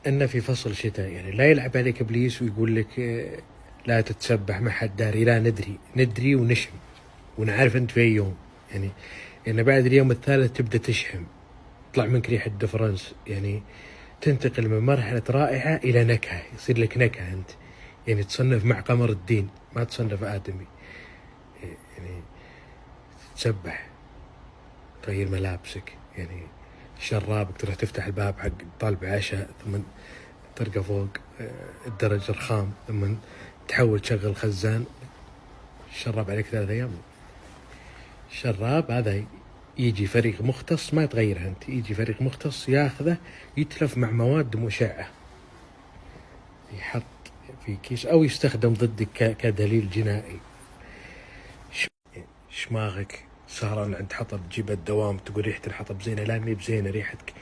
إنه في فصل شتاء يعني لا يلعب عليك إبليس ويقول لك لا تتسبح ما حد داري، لا ندري ونشم ونعرف أنت في أي يوم يعني. يعني بعد اليوم الثالث تبدأ تشحم، يطلع منك ريحة دفرنس، يعني تنتقل من مرحلة رائحة إلى نكهة، يصير لك نكهة أنت، يعني تصنف مع قمر الدين ما تصنف آدمي. يعني تتسبح، تغير ملابسك، يعني شرابك تروح تفتح الباب حق طالب عشاء، ثم ترقى فوق الدرج الخام، ثم تحول تشغل خزان. الشراب عليك 3 أيام. الشراب هذا يجي فريق مختص ما تغيره أنت، يجي فريق مختص ياخذه يتلف مع مواد مشعة، يحط في كيس أو يستخدم ضدك كدليل جنائي. شماغك سهران عند حطب تجيب الدوام تقول ريحة الحطب زينة، لا مي بزينة ريحتك.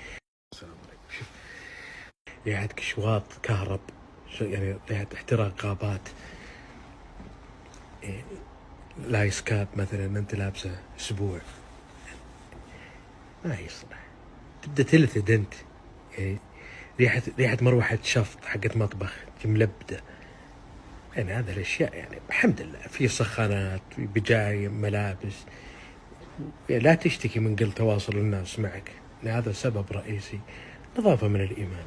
شوف ريحتك شواط كهرب، يعني ريحة احتراق غابات. لايس كاب مثلا انت لابسه اسبوع ما يصلح، تبدا تلثد انت، يعني ريحة مروحة شفط حقت مطبخ ملبدة. يعني هذه الاشياء يعني الحمد لله في سخانات، في بجايم، ملابس. يعني لا تشتكي من قل تواصل الناس معك، هذا سبب رئيسي. نظافة من الإيمان،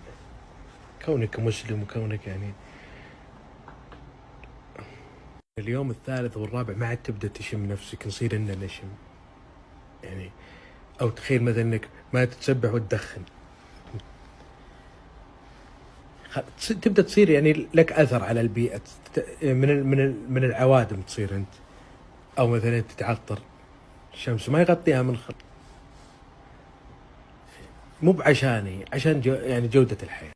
كونك مسلم وكونك يعني اليوم الثالث والرابع ما عاد تبدأ تشم نفسك، نصير إننا نشم يعني. أو تخيل مثلا إنك ما تتسبح وتدخن، تبدأ تصير يعني لك أثر على البيئة، من العوادم تصير أنت. أو مثلا تتعطر، الشمس ما يغطيها من مو بعشاني، عشان يعني جودة الحياة.